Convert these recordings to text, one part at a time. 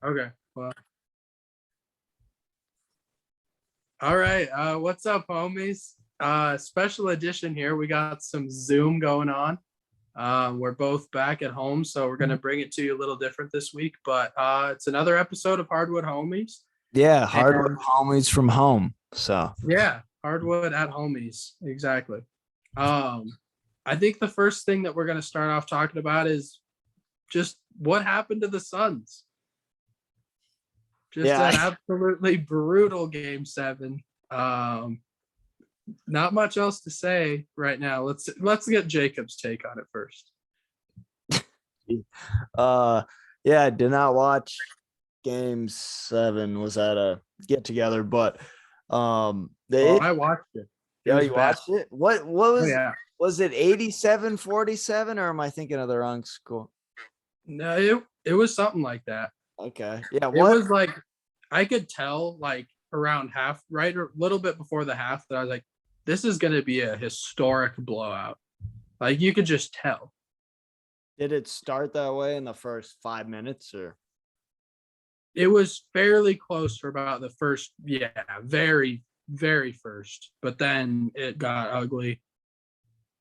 Okay. Well, all right. What's up, homies? Special edition here. We got some Zoom going on. We're both back at home, so we're gonna bring it to you a little different this week. But it's another episode of Hardwood Homies. Yeah, hardwood And homies from home. So yeah, Hardwood at Homies. Exactly. Um, I think the first thing that we're gonna start off talking about is just what happened to the Suns. Just an yeah, absolutely brutal game seven. Um, Not much else to say right now. Let's get Jacob's take on it first. uh, yeah, I did not watch game 7. Was at a get together, but Oh, they I watched it. It yeah, was you bad. watched it. What Oh yeah. was it 87-47, or am I thinking of the wrong score? No, it was something like that. Okay, yeah, It what? was like I could tell like around half, right, or a little bit before the half that I was like, this is gonna be a historic blowout. Like you could just tell. Did it start that way in the first 5 minutes, or? It was fairly close for about the first, yeah, very, very first. But then it got ugly.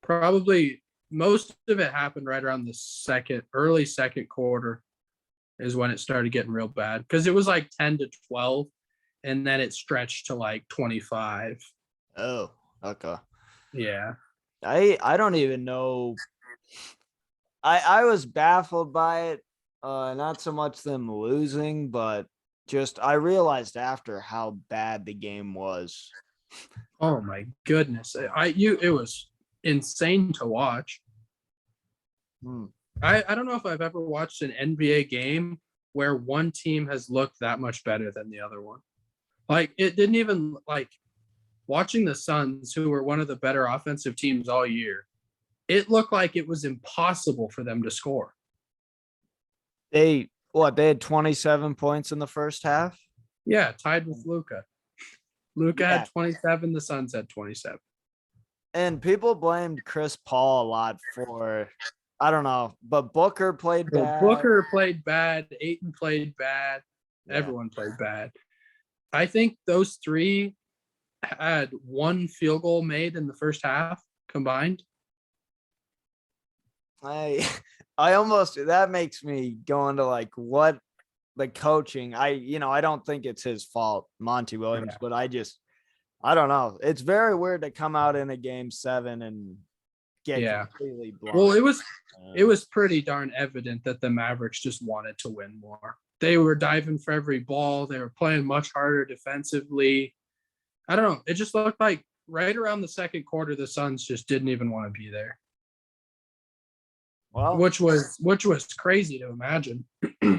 Probably most of it happened right around the early second quarter is when it started getting real bad because it was like 10 to 12, and then it stretched to like 25. Oh, okay. Yeah. I don't even know. I was baffled by it. Not so much them losing, but just I realized after how bad the game was. Oh my goodness. It was insane to watch. Hmm. I don't know if I've ever watched an NBA game where one team has looked that much better than the other one. Like it didn't even like watching the Suns, who were one of the better offensive teams all year. It looked like it was impossible for them to score. They had 27 points in the first half. Yeah, tied with Luka. Luka Yeah. had 27. The Suns had 27. And people blamed Chris Paul a lot for, I don't know, but Booker played Well, bad. Booker played bad. Ayton played bad. Yeah. Everyone played bad. I think those three had one field goal made in the first half combined. I I almost, that makes me go into like what the coaching. I don't think it's his fault, Monty Williams, Yeah. but I don't know. It's very weird to come out in a game 7 and get completely blown. Well, it was pretty darn evident that the Mavericks just wanted to win more. They were diving for every ball. They were playing much harder defensively. I don't know. It just looked like right around the second quarter, the Suns just didn't even want to be there. Well, which was crazy to imagine,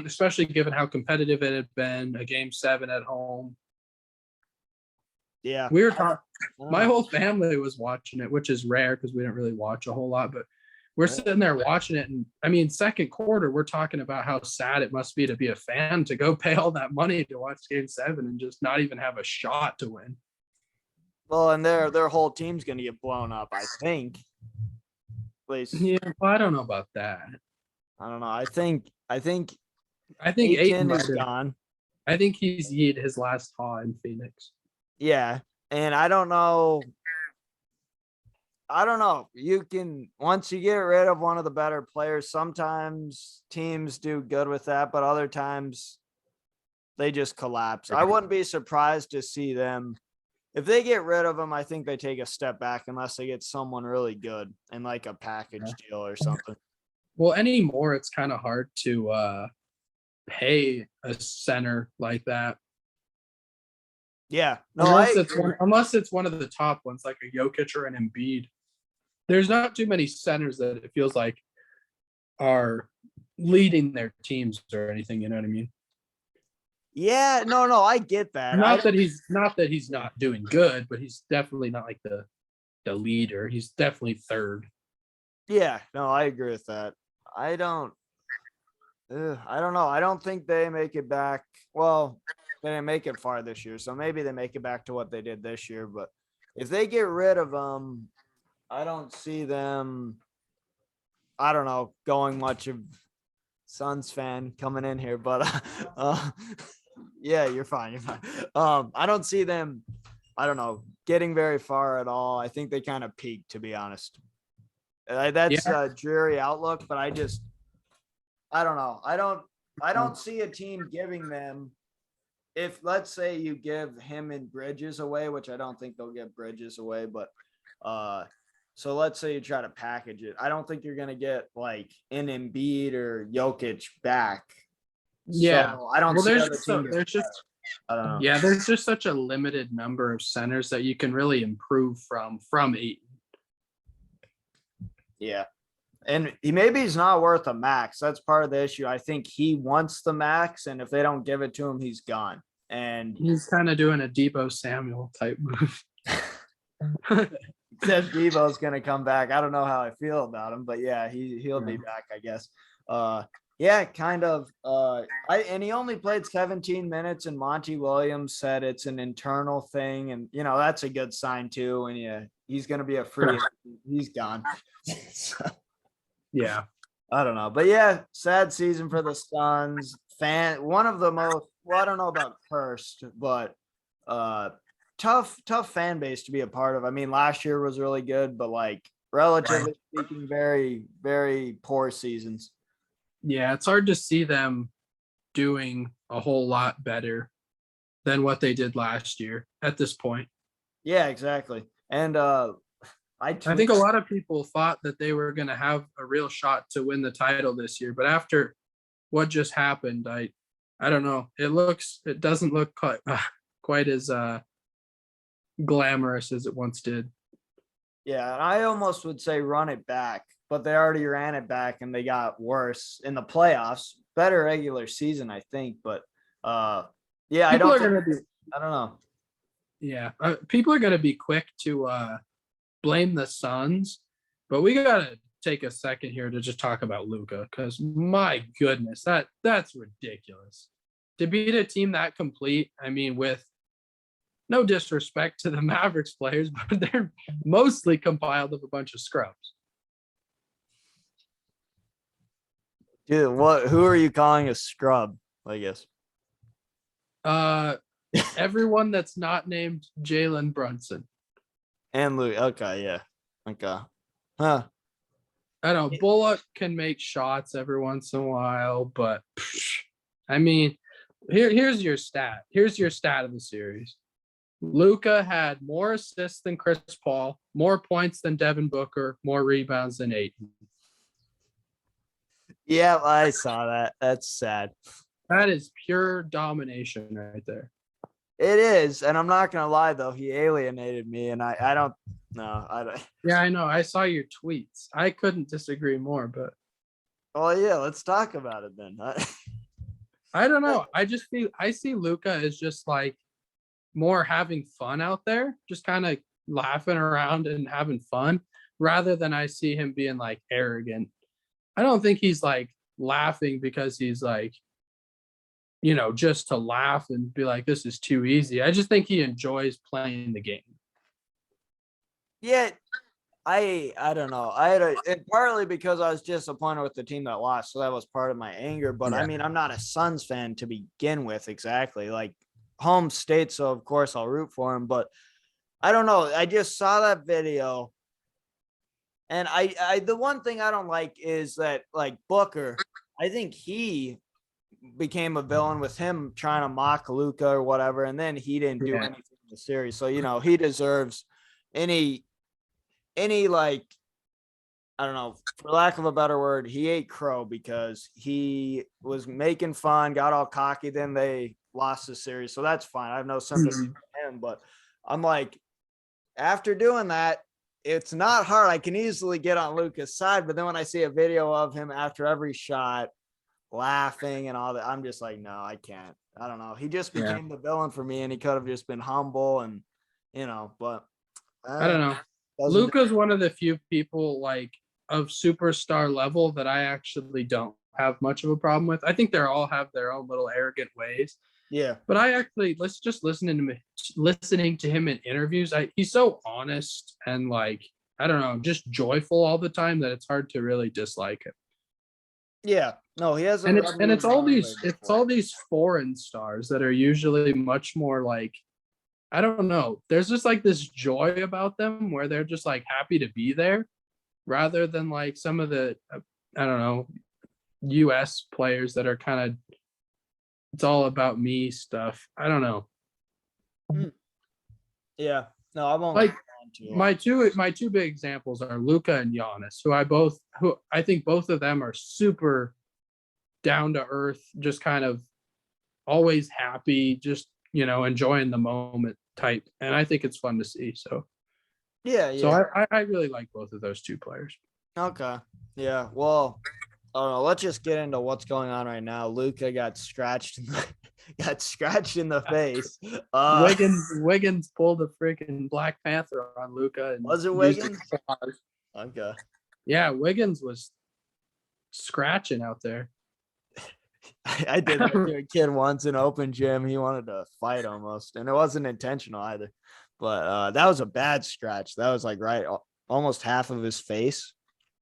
especially given how competitive it had been. A game 7 at home. Yeah, we were talking. My whole family was watching it, which is rare because we don't really watch a whole lot. But we're sitting there watching it, and I mean, second quarter, we're talking about how sad it must be to be a fan to go pay all that money to watch game 7 and just not even have a shot to win. Well, and their whole team's going to get blown up, I think. Yeah, well, I don't know about that. I don't know. I think Ayton is gone. I think he's yeet his last haul in Phoenix. Yeah, and I don't know. You can, once you get rid of one of the better players, sometimes teams do good with that, but other times they just collapse. I wouldn't be surprised to see them. If they get rid of them, I think they take a step back unless they get someone really good in like a package deal or something. Well, anymore, it's kind of hard to pay a center like that. Yeah. No, unless it's one of the top ones, like a Jokic or an Embiid. There's not too many centers that it feels like are leading their teams or anything. You know what I mean? Yeah, no, I get that. Not that he's not doing good, but he's definitely not like the leader. He's definitely third. Yeah, no, I agree with that. I don't know. I don't think they make it back. Well, they didn't make it far this year, so maybe they make it back to what they did this year. But if they get rid of them, I don't see them, I don't know, going much of Suns fan coming in here, but yeah, you're fine. You're fine. I don't see them, I don't know, getting very far at all. I think they kind of peaked, to be honest. That's Yeah, a dreary outlook, but I don't know. I don't see a team giving them, if let's say you give him and Bridges away, which I don't think they'll give Bridges away, but so let's say you try to package it. I don't think you're gonna get like an Embiid or Jokic back. yeah. So I don't Well, see how the team gets there's just better. I don't know. yeah, there's just such a limited number of centers that you can really improve from 8. Yeah. And he's not worth a max. That's part of the issue. I think he wants the max, and if they don't give it to him, he's gone. And He's kind of doing a Debo Samuel type move. Jeff Debo's gonna come back. I don't know how I feel about him, but yeah, he'll be back, I guess. Yeah, kind of. And he only played 17 minutes, and Monty Williams said it's an internal thing, and that's a good sign too. And yeah, he's gonna be a free. He's gone. So, Yeah. I don't know, but yeah, sad season for the Suns. One of the most. Well, I don't know about cursed, but tough fan base to be a part of. I mean, last year was really good, but like relatively speaking, very, very poor seasons. Yeah, it's hard to see them doing a whole lot better than what they did last year at this point. Yeah, exactly. And I think a lot of people thought that they were going to have a real shot to win the title this year, but after what just happened, I don't know. It doesn't look quite as glamorous as it once did. Yeah, and I almost would say run it back, but they already ran it back and they got worse in the playoffs. Better regular season, I think, but yeah, I don't know. Yeah, people are going to be quick to blame the Suns, but we got to take a second here to just talk about Luka, because my goodness, that's ridiculous. To beat a team that complete, I mean, with no disrespect to the Mavericks players, but they're mostly compiled of a bunch of scrubs. Dude, who are you calling a scrub, I guess? Everyone that's not named Jalen Brunson. And Luke. Okay, yeah. Okay. Huh. I don't know. Bullock can make shots every once in a while, but I mean, here's your stat. Here's your stat of the series. Luka had more assists than Chris Paul, more points than Devin Booker, more rebounds than Ayton. Yeah, I saw that. That's sad. That is pure domination right there. It is, and I'm not gonna lie though, he alienated me, and I don't know. I don't. Yeah, I know. I saw your tweets. I couldn't disagree more, but Well, yeah, let's talk about it then. I don't know. I see Luka as just like more having fun out there, just kind of laughing around and having fun, rather than I see him being like arrogant. I don't think he's like laughing because he's like, just to laugh and be like, this is too easy. I just think he enjoys playing the game. Yeah, I don't know. And partly because I was disappointed with the team that lost, so that was part of my anger. But I mean, I'm not a Suns fan to begin with, exactly. Like home state, so of course I'll root for him. But I don't know. I just saw that video, and I the one thing I don't like is that like Booker, I think he became a villain with him trying to mock Luka or whatever, and then he didn't do anything in the series. So he deserves any like, I don't know, for lack of a better word, he ate crow because he was making fun, got all cocky, then they lost the series. So that's fine. I have no sympathy for him, but I'm like, after doing that, it's not hard. I can easily get on Luka's side, but then when I see a video of him after every shot laughing and all that, I'm just like, no, I can't. I don't know. He just became the villain for me, and he could have just been humble and, but I don't know. Luka's one of the few people like of superstar level that I actually don't have much of a problem with. I think they all have their own little arrogant ways. Yeah. But I actually listening to him in interviews, he's so honest and like, I don't know, just joyful all the time that it's hard to really dislike him. Yeah. No, he hasn't. And it's rubbed me it's the all wrong way it's before. all these foreign stars that are usually much more like, I don't know. There's just like this joy about them where they're just like happy to be there rather than like some of the I don't know, US players that are kind of it's all about me stuff. I don't know. Mm. Yeah. No, I won't. Like go on too long. my two big examples are Luka and Giannis, who I think both of them are super down to earth, just kind of always happy, just enjoying the moment type. And I think it's fun to see. So Yeah. so Yeah. I really like both of those two players. Okay. Yeah. Well, I don't know. Let's just get into what's going on right now. Luka got scratched in the got scratched in the face. Wiggins pulled a freaking Black Panther on Luka and Was it used Wiggins? claws. Okay. Yeah, Wiggins was scratching out there. I did that to a kid once in open gym. He wanted to fight almost, and it wasn't intentional either. But that was a bad scratch. That was like right almost half of his face.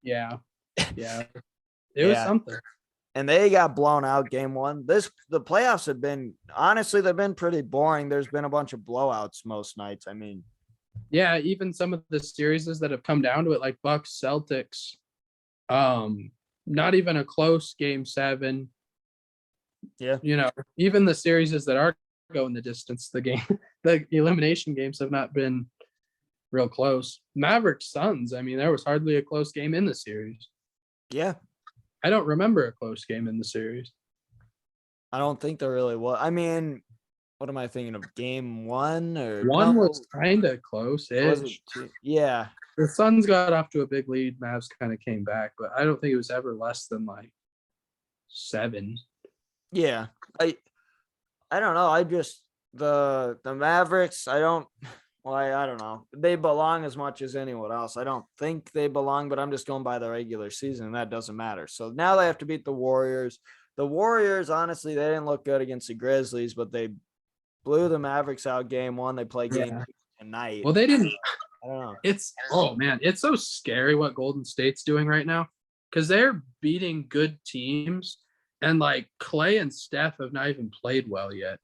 Yeah. Yeah. It was Yeah. something. And they got blown out game one. The playoffs have been honestly, they've been pretty boring. There's been a bunch of blowouts most nights. I mean, Yeah, even some of the series that have come down to it, like Bucks Celtics, not even a close game seven. yeah. Even the series that are going the distance, the elimination games have not been real close. Mavericks Suns, I mean, there was hardly a close game in the series. Yeah. I don't remember a close game in the series. I don't think there really was. I mean, what am I thinking of? Game one or One no? was kind of Was it close-ish. two? Yeah. The Suns got off to a big lead. Mavs kind of came back, but I don't think it was ever less than like 7. Yeah. I don't know. I just the Mavericks, I don't know. They belong as much as anyone else. I don't think they belong, but I'm just going by the regular season, and that doesn't matter. So now they have to beat the Warriors. The Warriors, honestly, they didn't look good against the Grizzlies, but they blew the Mavericks out game one. They play game Yeah. two tonight. Well, they didn't. I don't know. Oh man, it's so scary what Golden State's doing right now because they're beating good teams, and like Clay and Steph have not even played well yet.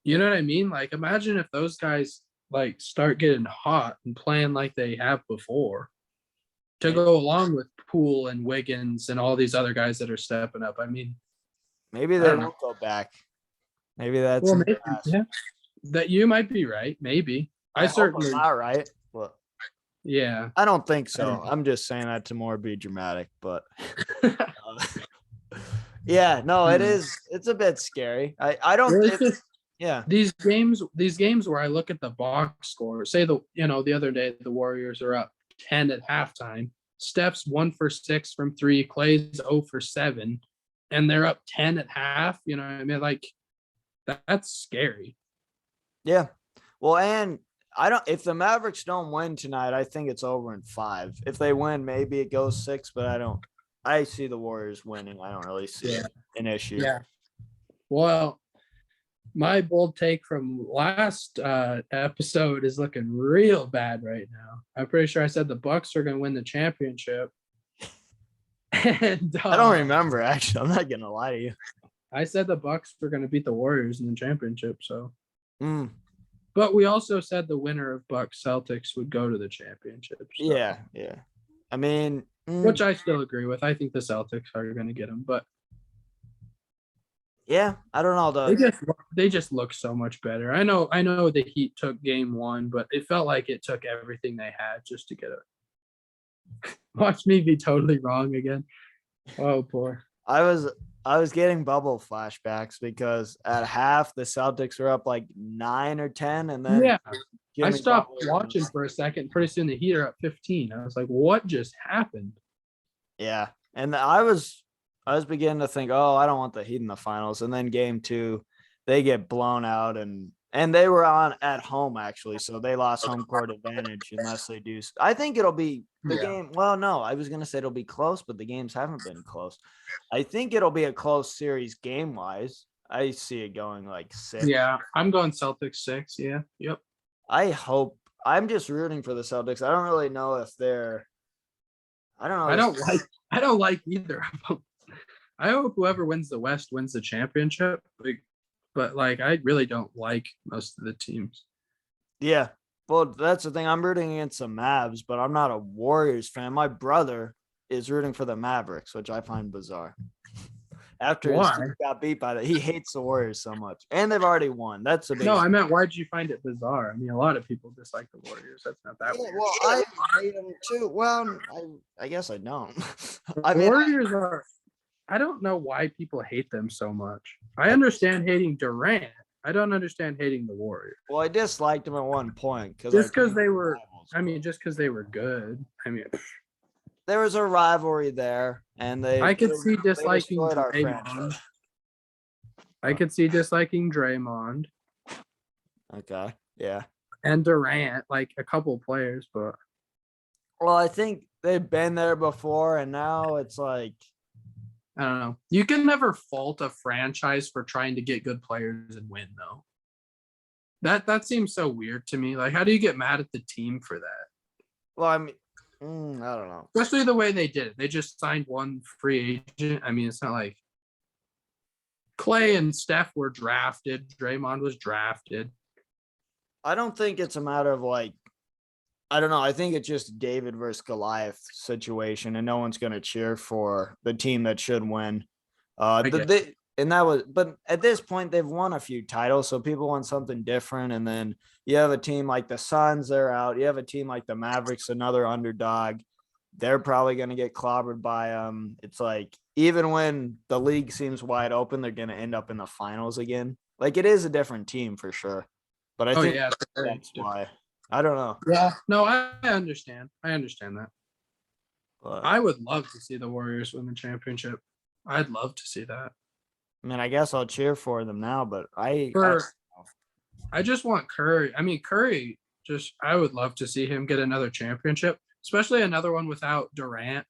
You know what I mean? Like, imagine if those guys like start getting hot and playing like they have before, to go along with Poole and Wiggins and all these other guys that are stepping up. I mean, Maybe I they don't won't go back. Maybe that's well, in the maybe, past. yeah, that you might be right. Maybe I hope certainly, I'm not right. But yeah. I don't think I don't so. know. I'm just saying that to more be dramatic, but yeah, no, it is. It's a bit scary. I don't. Well, it's just Yeah, these games where I look at the box score, say the other day the Warriors are up 10 at halftime. Steph's 1 for 6 from 3, Clay's 0 for 7, and they're up 10 at half. You know what I mean? Like that's scary. yeah. Well, and I don't. If the Mavericks don't win tonight, I think it's over in 5. If they win, maybe it goes 6. But I don't. I see the Warriors winning. I don't really see an issue. Yeah. Well, my bold take from last episode is looking real bad right now. I'm pretty sure I said the Bucks are going to win the championship. And I don't remember actually. I'm not gonna lie to you. I said the Bucks were going to beat the Warriors in the championship. So, Mm, but we also said the winner of Bucks Celtics would go to the championship. So, yeah, yeah. I mean, which I still agree with. I think the Celtics are going to get them, but yeah, I don't know. they just look so much better. I know the Heat took game 1, but it felt like it took everything they had just to get it. Watch me be totally wrong again. Oh, poor. I was getting bubble flashbacks because at half the Celtics were up like 9 or 10, and then Yeah, I Jimmy stopped Butler- watching for a second. Pretty soon the Heat are up 15. I was like, what just happened? Yeah, and I was beginning to think, oh, I don't want the Heat in the finals, and then game 2, they get blown out, and they were on at home actually, so they lost home court advantage unless they do. I think it'll be the game. Well, no, I was gonna say it'll be close, but the games haven't been close. I think it'll be a close series game wise. I see it going like 6. Yeah, I'm going Celtics 6. Yeah, yep. I hope. I'm just rooting for the Celtics. I don't really know if they're. I don't know. I don't like either of them. I hope whoever wins the West wins the championship. But like, I really don't like most of the teams. Yeah. Well, that's the thing. I'm rooting against the Mavs, but I'm not a Warriors fan. My brother is rooting for the Mavericks, which I find bizarre. After his team got beat by that, he hates the Warriors so much, and they've already won. That's a big. No, I meant, why'd you find it bizarre? I mean, a lot of people dislike the Warriors. That's not that weird. Well, I hate them too. Well, I guess I don't. Warriors are. I don't know why people hate them so much. I understand hating Durant. I don't understand hating the Warriors. Well, I disliked them at one point just because they were. I mean, just because they were good. I mean, there was a rivalry there, and I could see disliking Draymond. I could see disliking Draymond. Okay. Yeah. And Durant, like a couple players, but. Well, I think they've been there before, and now it's like. I don't know. You can never fault a franchise for trying to get good players and win, though. That seems so weird to me. Like, how do you get mad at the team for that? Well, I mean, I don't know. Especially the way they did it. They just signed one free agent. I mean, it's not like Clay and Steph were drafted. Draymond was drafted. I don't think it's a matter of like, I don't know. I think it's just David versus Goliath situation, and no one's going to cheer for the team that should win. But at this point, they've won a few titles, so people want something different. And then you have a team like the Suns, they're out. You have a team like the Mavericks, another underdog. They're probably going to get clobbered by them. It's like, even when the league seems wide open, they're going to end up in the finals again. Like, it is a different team for sure. But I think that's why. I don't know. Yeah, no, I understand. I understand that. But I would love to see the Warriors win the championship. I'd love to see that. I mean, I guess I'll cheer for them now, but I just want Curry. I mean, Curry, I would love to see him get another championship, especially another one without Durant,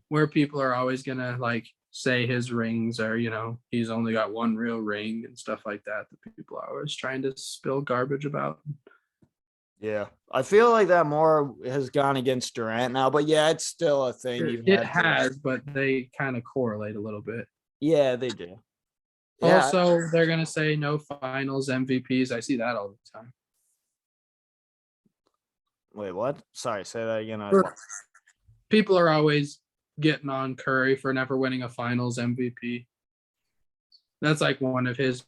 where people are always going to like say his rings are, he's only got one real ring and stuff like that people are always trying to spill garbage about. Yeah, I feel like that more has gone against Durant now, but yeah, it's still a thing. It has, but they kind of correlate a little bit. Yeah, they do. Yeah. Also, they're going to say no finals MVPs. I see that all the time. Wait, what? Sorry, say that again. People are always getting on Curry for never winning a finals MVP. That's like one of his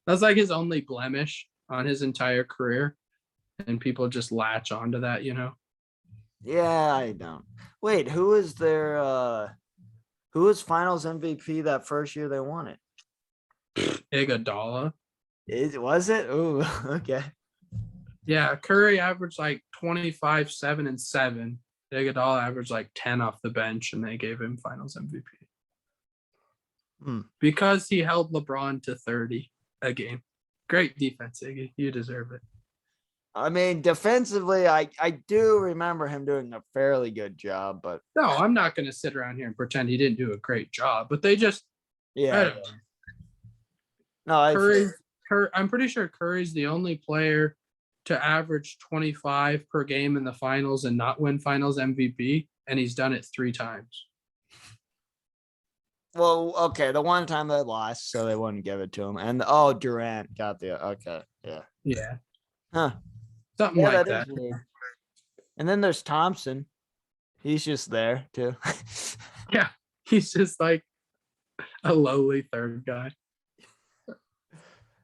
that's like his only blemish on his entire career. And people just latch onto that, Yeah, I don't. Wait, who was finals MVP that first year they won it? Iguodala. Was it? Ooh, okay. Yeah, Curry averaged like 25, 7, and 7. Iguodala averaged like 10 off the bench, and they gave him finals MVP. Because he held LeBron to 30 a game. Great defense, Iggy. You deserve it. I mean, defensively, I do remember him doing a fairly good job, but no, I'm not going to sit around here and pretend he didn't do a great job. But they just, yeah. No, I'm pretty sure Curry's the only player to average 25 per game in the finals and not win finals MVP, and he's done it 3 times. Well, okay, the one time they lost, so they wouldn't give it to him. And Durant got Yeah. Huh. Something like that. And then there's Thompson. He's just there too. Yeah, he's just like a lowly third guy.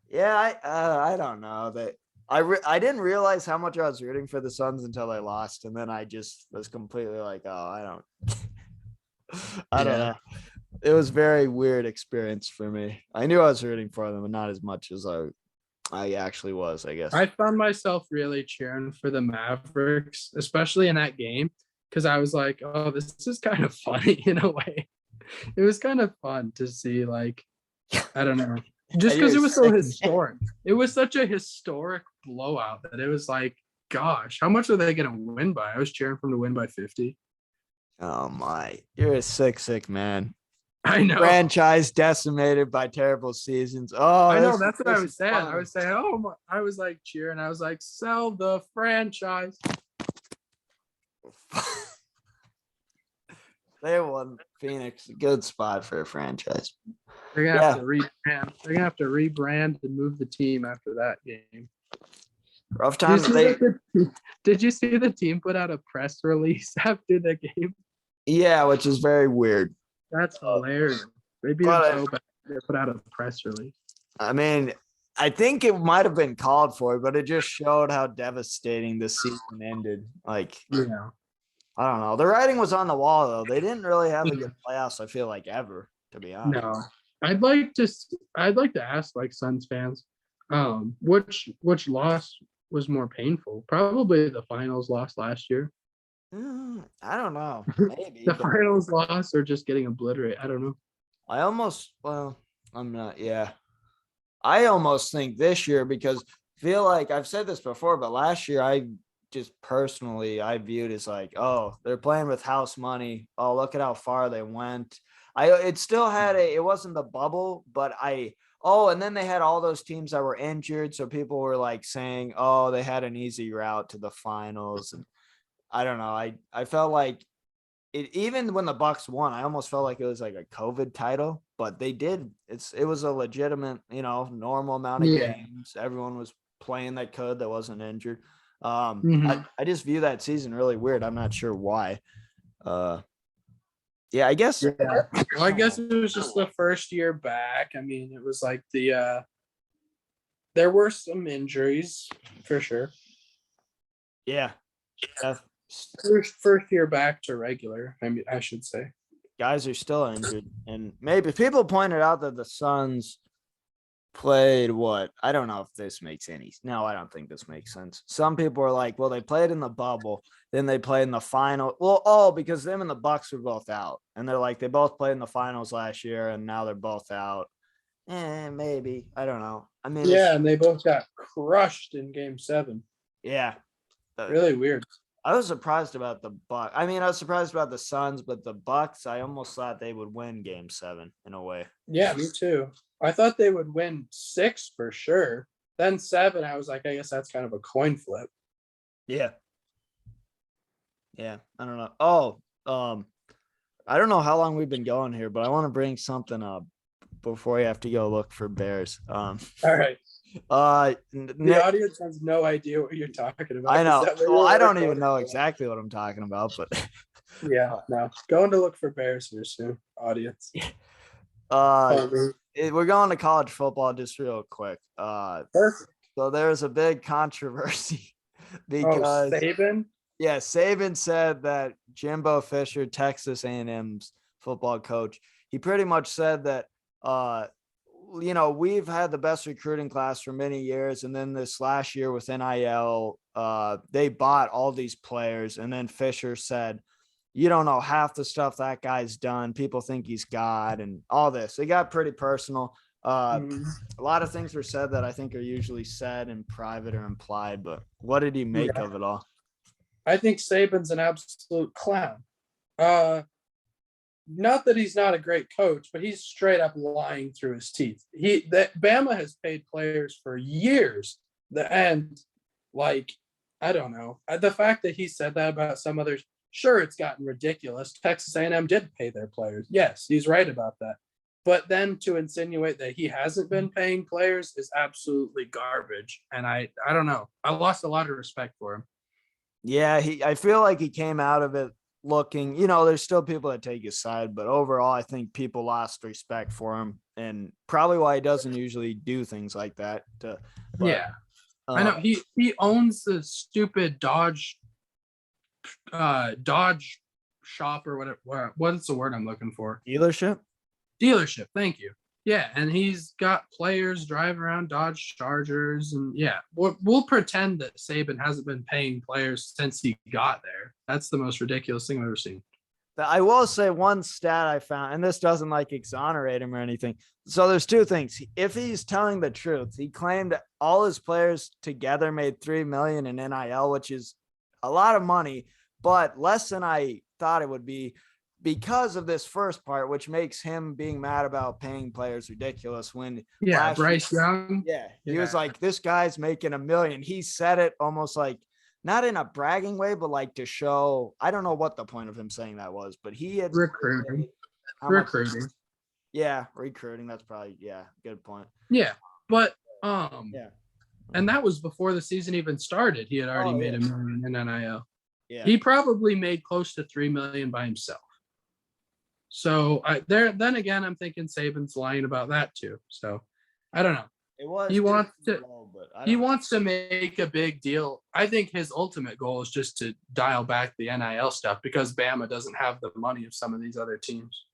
Yeah, I don't know that. I didn't realize how much I was rooting for the Suns until they lost, and then I just was completely like, I don't know. It was a very weird experience for me. I knew I was rooting for them, but not as much as I actually was, I guess. I found myself really cheering for the Mavericks, especially in that game, because I was like, oh, this is kind of funny in a way. It was kind of fun to see, like, I don't know. Just because it was so historic. It was such a historic blowout that it was like, gosh, how much are they going to win by? I was cheering for them to win by 50. Oh, my. You're a sick man. I know. Franchise decimated by terrible seasons. Oh, I know. That's what I was saying. I was saying, I was like cheering. I was like, sell the franchise. They won Phoenix. Good spot for a franchise. They're gonna Yeah. have to rebrand. They're gonna have to rebrand and move the team after that game. Rough time. Did you see the team put out a press release after the game? Yeah, which is very weird. That's hilarious. They beat them so bad they put out a press release. I mean, I think it might have been called for, but it just showed how devastating the season ended. Like, Yeah. I don't know. The writing was on the wall, though. They didn't really have a good playoffs, I feel like, ever, to be honest. No. I'd like to ask like Suns fans, which loss was more painful? Probably the finals loss last year. I don't know. Maybe. The finals loss or just getting obliterated. I don't know. I'm not. Yeah. I almost think this year, because I feel like I've said this before, but last year I just personally, I viewed as like, oh, they're playing with house money. Oh, look at how far they went. It still had it wasn't the bubble, but and then they had all those teams that were injured. So people were like saying, oh, they had an easy route to the finals. And I don't know. I felt like it, even when the Bucks won, I almost felt like it was like a COVID title, but they did. It was a legitimate, normal amount of games. Everyone was playing that wasn't injured. I just view that season really weird. I'm not sure why. Yeah, I guess. Yeah. Well, I guess it was just the first year back. I mean, it was like there were some injuries for sure. Yeah. First year back to regular. I mean, I should say. Guys are still injured, and maybe people pointed out that the Suns played what? I don't know if this makes any. No, I don't think this makes sense. Some people are like, well, they played in the bubble, then they played in the final. Well, because them and the Bucks were both out, and they're like, they both played in the finals last year, and now they're both out. Maybe, I don't know. I mean, yeah, and they both got crushed in Game 7. Yeah, really weird. I was surprised about the Bucks. I mean, I was surprised about the Suns, but the Bucks, I almost thought they would win Game 7 in a way. Yeah, me too. I thought they would win 6 for sure. Then 7, I was like, I guess that's kind of a coin flip. Yeah. Yeah, I don't know. Oh, I don't know how long we've been going here, but I want to bring something up before you have to go look for Bears. All right. The audience has no idea what you're talking about. I know. Well, I don't even know exactly what I'm talking about, but yeah, no. Going to look for Bears here soon, audience. We're going to college football just real quick. Perfect. So there's a big controversy because Saban? Yeah, Saban said that Jimbo Fisher, Texas A&M's football coach, he pretty much said that we've had the best recruiting class for many years. And then this last year with NIL, they bought all these players. And then Fisher said, you don't know half the stuff that guy's done. People think he's God and all this. It got pretty personal. A lot of things were said that I think are usually said in private or implied. But what did he make of it all? I think Saban's an absolute clown. Not that he's not a great coach, but he's straight up lying through his teeth. Bama has paid players for years. I don't know. The fact that he said that about some others, sure, it's gotten ridiculous. Texas A&M did pay their players. Yes, he's right about that. But then to insinuate that he hasn't been paying players is absolutely garbage. And I don't know. I lost a lot of respect for him. Yeah, I feel like he came out of it looking, there's still people that take his side, but overall, I think people lost respect for him, and probably why he doesn't usually do things like that. I know he owns the stupid Dodge shop or whatever. What's the word I'm looking for? Dealership. Thank you. Yeah, and he's got players driving around Dodge Chargers, and we'll pretend that Saban hasn't been paying players since he got there. That's the most ridiculous thing I've ever seen. I will say one stat I found, and this doesn't exonerate him or anything. So there's two things. If he's telling the truth, he claimed all his players together made $3 million in NIL, which is a lot of money, but less than I thought it would be, because of this first part, which makes him being mad about paying players ridiculous. When Bryce Young, he was like, this guy's making $1 million. He said it almost like not in a bragging way, but like to show. I don't know what the point of him saying that was, but he had Recruiting. how much. Recruiting. Yeah, recruiting. That's probably good point. Yeah. But Yeah. and that was before the season even started. He had already Oh, made yeah. $1 million in NIL. Yeah. He probably made close to $3 million by himself. So then again, I'm thinking Saban's lying about that too. So I don't know. It was. He wants to low, but I he don't know. wants to make a big deal. I think his ultimate goal is just to dial back the NIL stuff because Bama doesn't have the money of some of these other teams.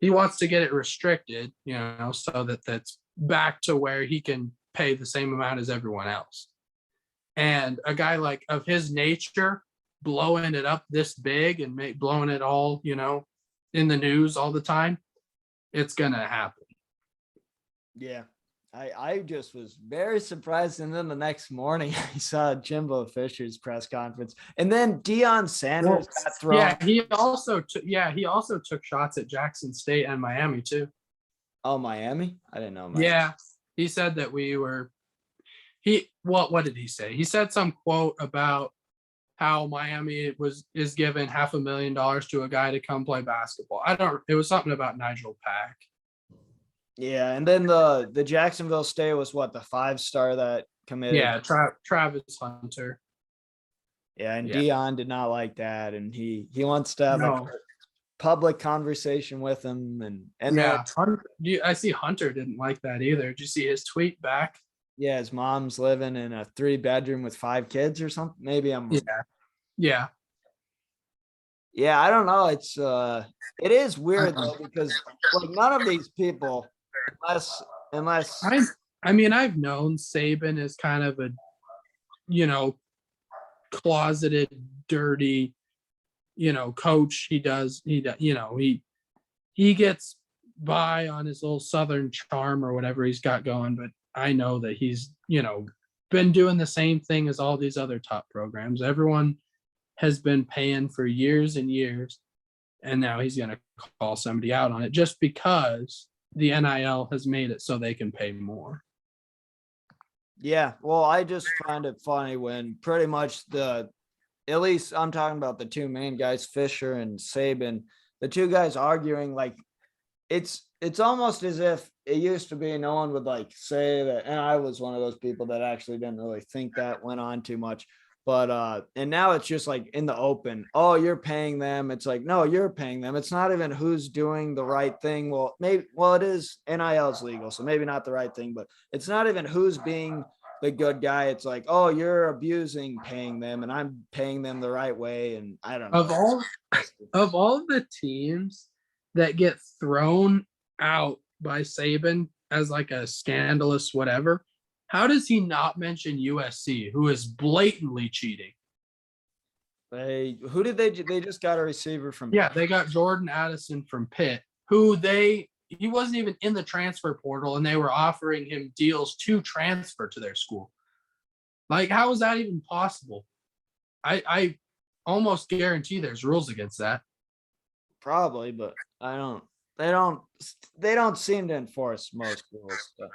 He wants to get it restricted, so that that's back to where he can pay the same amount as everyone else. And a guy like of his nature, blowing it up this big and blowing it all, in the news all the time, it's gonna happen. Yeah. I just was very surprised. And then the next morning I saw Jimbo Fisher's press conference. And then Deion Sanders got thrown. Yeah, he also took shots at Jackson State and Miami too. Oh, Miami? I didn't know. Miami. Yeah. He said that what did he say? He said some quote about how Miami is giving $500,000 to a guy to come play basketball. It was something about Nigel Pack. Yeah, and then the Jacksonville State was what, the 5-star that committed? Yeah, Travis Hunter. Yeah, and Deion did not like that, and he wants to have a public conversation with him, and yeah, I see Hunter didn't like that either. Did you see his tweet back? Yeah, his mom's living in a 3-bedroom with 5 kids or something. Maybe I'm. Yeah. Yeah, I don't know. It is weird though, because like none of these people, unless I've known Saban as kind of a, closeted, dirty, coach. He gets by on his little Southern charm or whatever he's got going, but I know that he's, been doing the same thing as all these other top programs. Everyone has been paying for years and years, and now he's going to call somebody out on it just because the NIL has made it so they can pay more. Yeah, well, I just find it funny when pretty much at least I'm talking about the two main guys, Fisher and Saban, the two guys arguing, like it's almost as if it used to be no one would like say that, and I was one of those people that actually didn't really think that went on too much. But and now it's just like in the open. Oh, you're paying them. It's like, no, you're paying them. It's not even who's doing the right thing. Well, it is, NIL is legal, so maybe not the right thing, but it's not even who's being the good guy. It's like, oh, you're abusing paying them, and I'm paying them the right way. And I don't know. Of all the teams that get thrown out by Saban as like a scandalous whatever, how does he not mention USC, who is blatantly cheating? Who did they just got a receiver from? Yeah, they got Jordan Addison from Pitt, who he wasn't even in the transfer portal, and they were offering him deals to transfer to their school. Like, how is that even possible? I almost guarantee there's rules against that. Probably, but they don't seem to enforce most rules. So.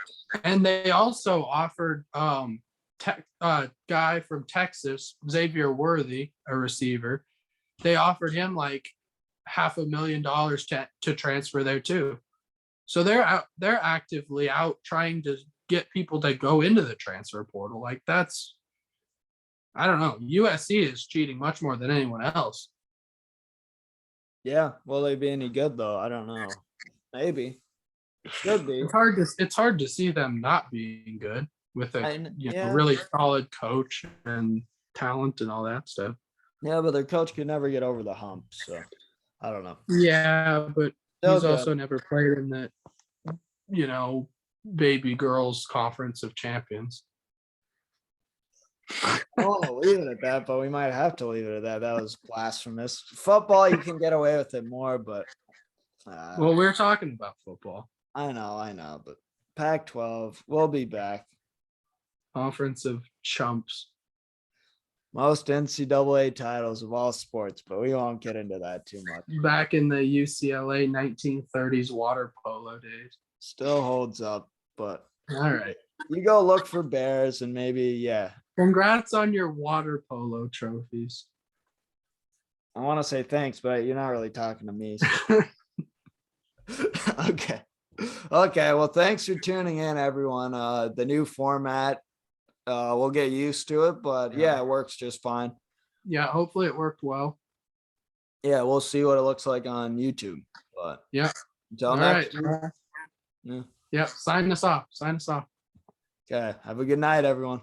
And they also offered guy from Texas, Xavier Worthy, a receiver. They offered him like $500,000 to transfer there too. So they're actively out trying to get people to go into the transfer portal. Like, that's, I don't know. USC is cheating much more than anyone else. Yeah, will they be any good though? I don't know. Maybe. Should be. It's hard to see them not being good with a really solid coach and talent and all that stuff. Yeah, but their coach could never get over the hump, so I don't know. Yeah, but he's also never played in that, baby girls conference of champions. I don't want to leave it at that, but we might have to leave it at that. That was blasphemous. Football, you can get away with it more, but well, we're talking about football. I know, but Pac-12, we'll be back. Conference of chumps. Most NCAA titles of all sports, but we won't get into that too much. Back in the UCLA 1930s water polo days. Still holds up, but all right. You go look for Bears and maybe, Congrats on your water polo trophies. I want to say thanks, but you're not really talking to me. So. Okay. Okay. Well, thanks for tuning in, everyone. The new format, we'll get used to it, but yeah, it works just fine. Yeah, hopefully it worked well. Yeah, we'll see what it looks like on YouTube. But yeah. Until All next. right. Yeah. Yeah. Sign us off. Okay. Have a good night, everyone.